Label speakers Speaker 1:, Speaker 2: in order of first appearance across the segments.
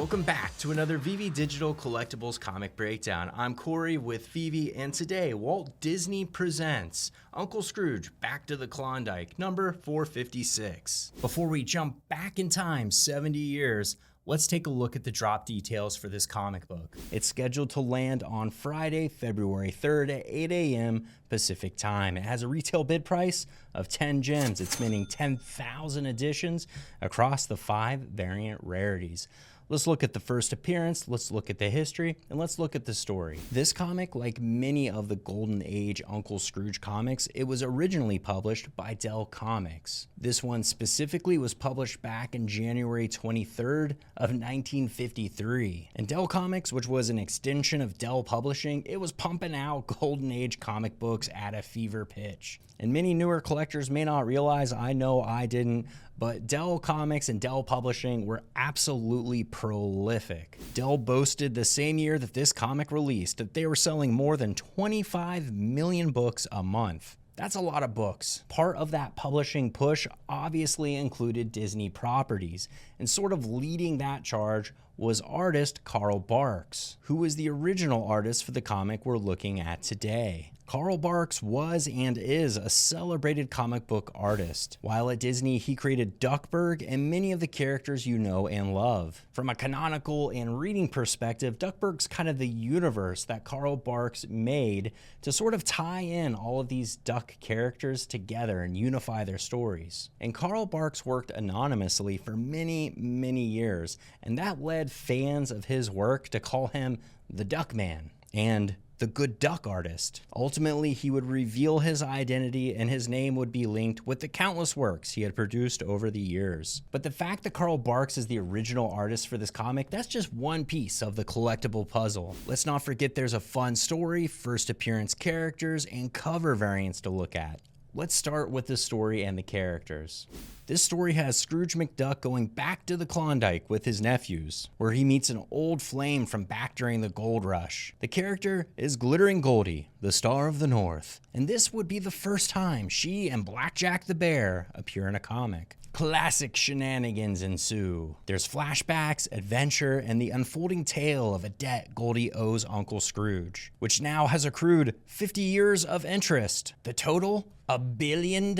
Speaker 1: Welcome back to another VeVe Digital Collectibles Comic Breakdown. I'm Corey with VeVe, and today Walt Disney presents Uncle Scrooge Back to the Klondike, number 456. Before we jump back in time 70 years, let's take a look at the drop details for this comic book. It's scheduled to land on Friday, February 3rd at 8 a.m. Pacific time. It has a retail bid price of 10 gems. It's minting 10,000 editions across the 5 variant rarities. Let's look at the first appearance, let's look at the history, and let's look at the story. This comic, like many of the Golden Age Uncle Scrooge comics, it was originally published by Dell Comics. This one specifically was published back in January 23rd of 1953. And Dell Comics, which was an extension of Dell Publishing, it was pumping out Golden Age comic books at a fever pitch. And many newer collectors may not realize, I know I didn't, but Dell Comics and Dell Publishing were absolutely prolific. Dell boasted the same year that this comic released that they were selling more than 25 million books a month. That's a lot of books. Part of that publishing push obviously included Disney properties, and sort of leading that charge was artist Carl Barks, who was the original artist for the comic we're looking at today. Carl Barks was and is a celebrated comic book artist. While at Disney, he created Duckburg and many of the characters you know and love. From a canonical and reading perspective, Duckburg's kind of the universe that Carl Barks made to sort of tie in all of these duck characters together and unify their stories. And Carl Barks worked anonymously for many, many years, and that led fans of his work to call him the Duck Man and the Good Duck Artist. Ultimately, he would reveal his identity and his name would be linked with the countless works he had produced over the years. But the fact that Carl Barks is the original artist for this comic, that's just one piece of the collectible puzzle. Let's not forget there's a fun story, first appearance characters, and cover variants to look at. Let's start with the story and the characters. This story has Scrooge McDuck going back to the Klondike with his nephews, where he meets an old flame from back during the gold rush. The character is Glittering Goldie, the Star of the North, and this would be the first time she and Blackjack the Bear appear in a comic. Classic shenanigans ensue. There's flashbacks, adventure, and the unfolding tale of a debt Goldie owes Uncle Scrooge, which now has accrued 50 years of interest. The total? $1 billion.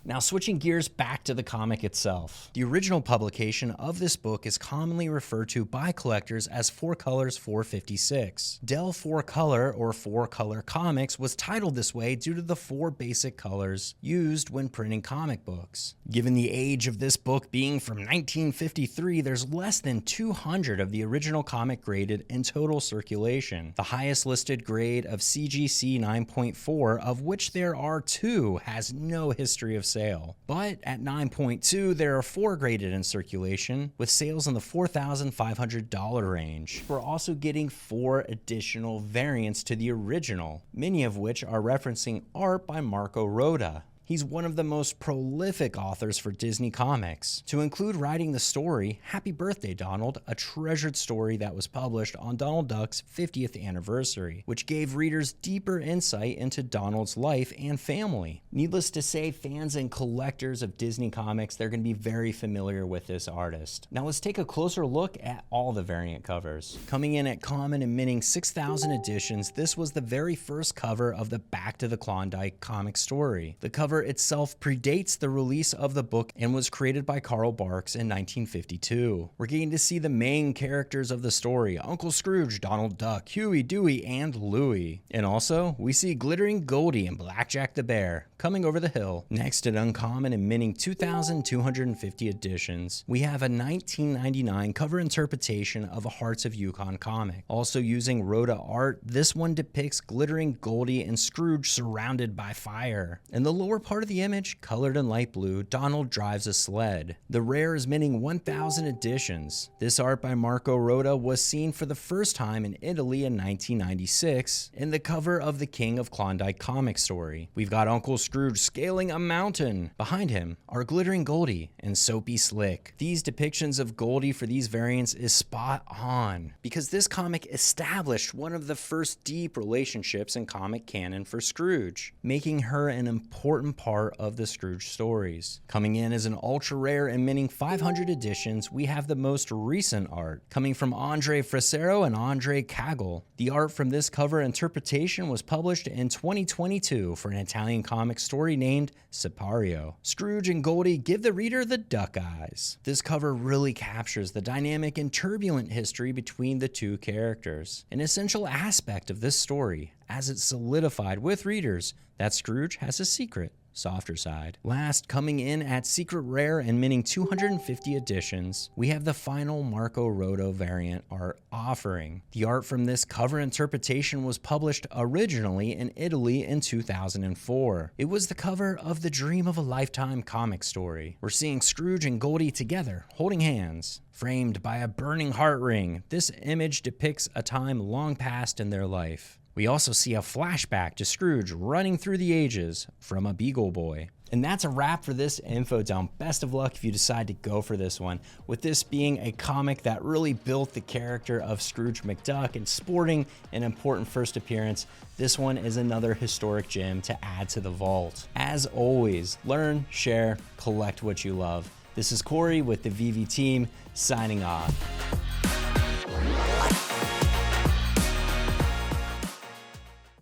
Speaker 1: Now switching gears back to the comic itself. The original publication of this book is commonly referred to by collectors as 4Colors 456. Dell 4Color or 4Color Comics was titled this way due to the 4 basic colors used when printing comic books. Given the age of this book being from 1953, there's less than 200 of the original comic graded in total circulation. The highest listed grade of CGC 9.4, of which there are 2, has no history of sale. But at 9.2, there are 4 graded in circulation, with sales in the $4,500 range. We're also getting 4 additional variants to the original, many of which are referencing art by Marco Rota. He's one of the most prolific authors for Disney Comics, to include writing the story Happy Birthday, Donald, a treasured story that was published on Donald Duck's 50th anniversary, which gave readers deeper insight into Donald's life and family. Needless to say, fans and collectors of Disney Comics, they're going to be very familiar with this artist. Now let's take a closer look at all the variant covers. Coming in at common and minting 6,000 editions, this was the very first cover of the Back to the Klondike comic story. The cover itself predates the release of the book and was created by Carl Barks in 1952. We're getting to see the main characters of the story: Uncle Scrooge, Donald Duck, Huey, Dewey, and Louie. And also, we see Glittering Goldie and Blackjack the Bear coming over the hill. Next at uncommon and minting 2,250 editions, we have a 1999 cover interpretation of a Hearts of Yukon comic. Also using Rhoda art, this one depicts Glittering Goldie and Scrooge surrounded by fire. In the lower part of the image, colored in light blue, Donald drives a sled. The rare is minting 1,000 editions. This art by Marco Rota was seen for the first time in Italy in 1996 in the cover of the King of Klondike comic story. We've got Uncle Scrooge scaling a mountain. Behind him are Glittering Goldie and Soapy Slick. These depictions of Goldie for these variants is spot on, because this comic established one of the first deep relationships in comic canon for Scrooge, making her an important important part of the Scrooge stories. Coming in as an ultra rare and minting 500 editions, we have the most recent art, coming from Andre Frasero and Andre Cagle. The art from this cover interpretation was published in 2022 for an Italian comic story named Sipario. Scrooge and Goldie give the reader the duck eyes. This cover really captures the dynamic and turbulent history between the two characters, an essential aspect of this story, as it solidified with readers that Scrooge has a secret, softer side. Last, coming in at secret rare and minting 250 editions, we have the final Marco Roto variant art offering. The art from this cover interpretation was published originally in Italy in 2004. It was the cover of the Dream of a Lifetime comic story. We're seeing Scrooge and Goldie together, holding hands. Framed by a burning heart ring, this image depicts a time long past in their life. We also see a flashback to Scrooge running through the ages from a Beagle Boy. And that's a wrap for this info dump. Best of luck if you decide to go for this one. With this being a comic that really built the character of Scrooge McDuck and sporting an important first appearance, this one is another historic gem to add to the vault. As always, learn, share, collect what you love. This is Corey with the VeVe team, signing off.